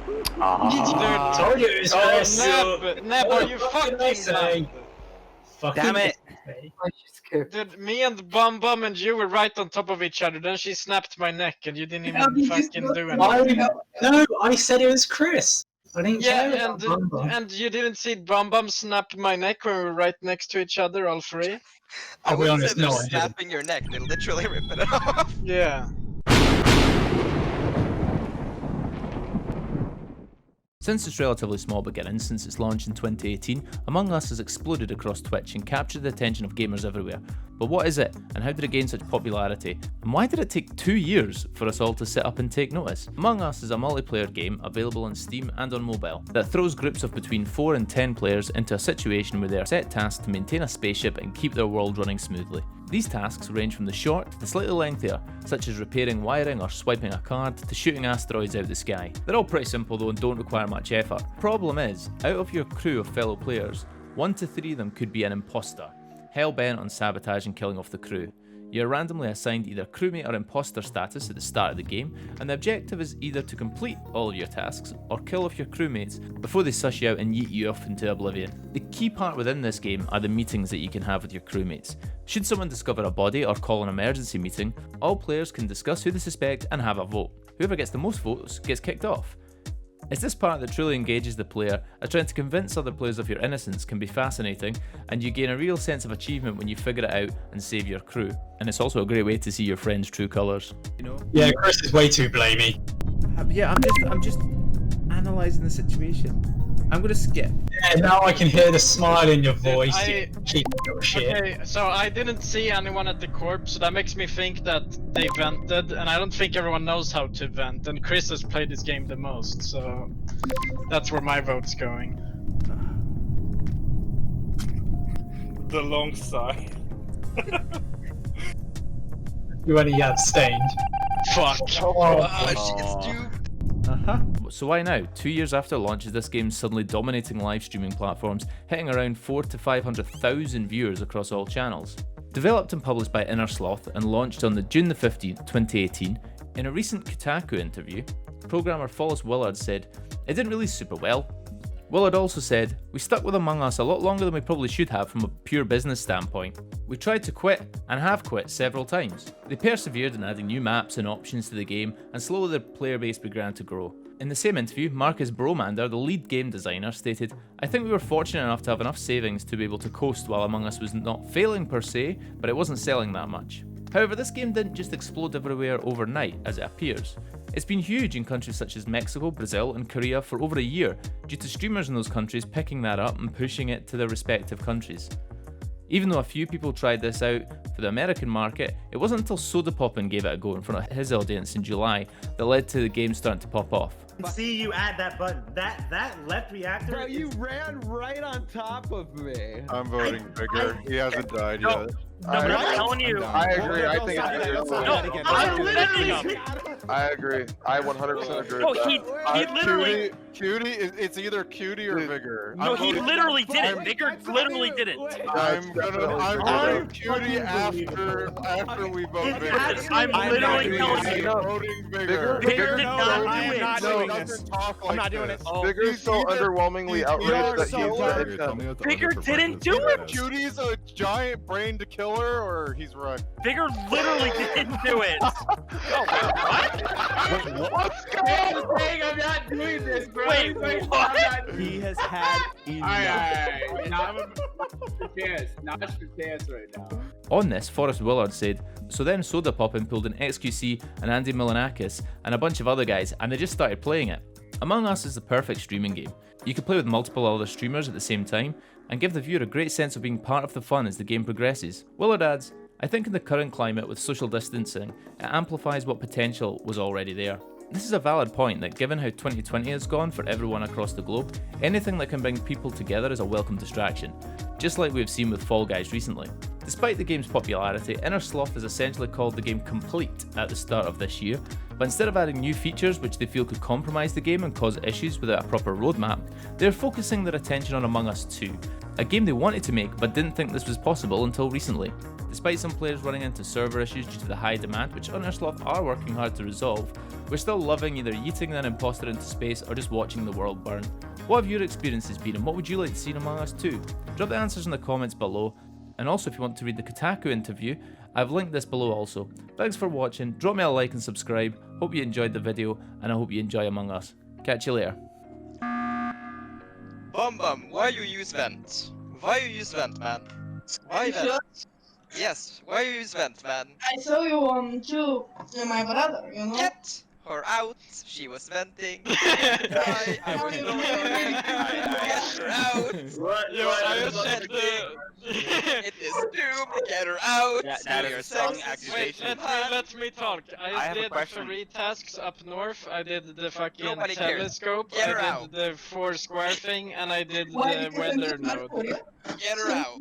Told you it was Chris. Neb, are you fucking Damn it! Dude, me and Bum Bum and you were right on top of each other. Then she snapped my neck, and you didn't even fucking do anything. No, I said it was Chris. I didn't say it was Bum Bum. And you didn't see Bum Bum snap my neck when we were right next to each other, all three? I wouldn't say they're snapping your neck, they're literally ripping it off. Yeah. Since its relatively small beginnings since its launch in 2018, Among Us has exploded across Twitch and captured the attention of gamers everywhere. But what is it, and how did it gain such popularity? And why did it take 2 years for us all to sit up and take notice? Among Us is a multiplayer game available on Steam and on mobile that throws groups of between 4 and 10 players into a situation where they are set tasks to maintain a spaceship and keep their world running smoothly. These tasks range from the short to the slightly lengthier, such as repairing wiring or swiping a card, to shooting asteroids out of the sky. They're all pretty simple though and don't require much effort. Problem is, out of your crew of fellow players, 1 to 3 of them could be an imposter, hell-bent on sabotage and killing off the crew. You're randomly assigned either crewmate or imposter status at the start of the game, and the objective is either to complete all of your tasks or kill off your crewmates before they suss you out and yeet you off into oblivion. The key part within this game are the meetings that you can have with your crewmates. Should someone discover a body or call an emergency meeting, all players can discuss who they suspect and have a vote. Whoever gets the most votes gets kicked off. It's this part that truly engages the player, as trying to convince other players of your innocence can be fascinating, and you gain a real sense of achievement when you figure it out and save your crew. And it's also a great way to see your friends' true colours. You know? Yeah, Chris is way too blamey. Yeah, I'm just analysing the situation. I'm gonna skip. Yeah, now I can hear the smile in your voice. You cheap little shit. Okay, so I didn't see anyone at the corpse, so that makes me think that they vented, and I don't think everyone knows how to vent, and Chris has played this game the most, so that's where my vote's going. The long sigh. You only abstained. Fuck. Shit's too... So why now? 2 years after launch is this game suddenly dominating live streaming platforms, hitting around 400,000 to 500,000 viewers across all channels. Developed and published by Inner Sloth and launched on June 15th, 2018, in a recent Kotaku interview, programmer Follis Willard said, "It didn't release super well." Willard also said, "We stuck with Among Us a lot longer than we probably should have from a pure business standpoint. We tried to quit, and have quit several times. They persevered in adding new maps and options to the game, and slowly their player base began to grow." In the same interview, Marcus Bromander, the lead game designer, stated, "I think we were fortunate enough to have enough savings to be able to coast while Among Us was not failing per se, but it wasn't selling that much." However, this game didn't just explode everywhere overnight, as it appears. It's been huge in countries such as Mexico, Brazil and Korea for over a year, due to streamers in those countries picking that up and pushing it to their respective countries. Even though a few people tried this out for the American market, it wasn't until Sodapoppin gave it a go in front of his audience in July that led to the game starting to pop off. See you add that button. That left reactor. Bro, you ran right on top of me. I'm voting bigger. He hasn't died yet. No, but I'm telling you. I agree. I think it's bigger. I agree. I 100% agree. No, with that. he literally. Cutie. It's either Cutie or Vigor. No, he literally did it. Vigor literally did it. I'm gonna vote Cutie after we vote Vigor. I'm literally telling you. Voting Vigor. Vigor did not do it. No, he doesn't talk like I'm not doing it. Vigor's so underwhelmingly outraged that he's Vigor didn't do it. Cutie's a giant brain to kill her, or he's right. Vigor literally didn't do it. What's going on? I'm not doing this, bro. Wait, what? He has had enough. Alright. Now I'm not dance right now. On this, Forrest Willard said, "So then Sodapoppin pulled an XQC and Andy Milanakis and a bunch of other guys, and they just started playing it. Among Us is the perfect streaming game. You can play with multiple other streamers at the same time, and give the viewer a great sense of being part of the fun as the game progresses." Willard adds, "I think in the current climate with social distancing, it amplifies what potential was already there." This is a valid point that given how 2020 has gone for everyone across the globe, anything that can bring people together is a welcome distraction, just like we've seen with Fall Guys recently. Despite the game's popularity, Inner Sloth has essentially called the game complete at the start of this year, but instead of adding new features which they feel could compromise the game and cause issues without a proper roadmap, they're focusing their attention on Among Us 2, a game they wanted to make but didn't think this was possible until recently. Despite some players running into server issues due to the high demand, which Inner Sloth are working hard to resolve, We're still loving either yeeting an imposter into space or just watching the world burn. What have your experiences been and what would you like to see in Among Us 2? Drop the answers in the comments below. And also, if you want to read the Kotaku interview, I've linked this below also. Thanks for watching, drop me a like and subscribe, hope you enjoyed the video, and I hope you enjoy Among Us. Catch you later. Bum, why you use vent? Why you use vent, man? Why vent? Yes, why you use vent, man? I saw you on to my brother, you know? Get her out, she was venting. I was going get her out. It is doomed, get her out. That is a strong Wait, accusation. let me talk. I have a did question. 3 tasks up north. I did the fucking Nobody cares. telescope. Get her I out. did the 4 square thing, and I did Why? the Because weather it's not node. for you. Get her out.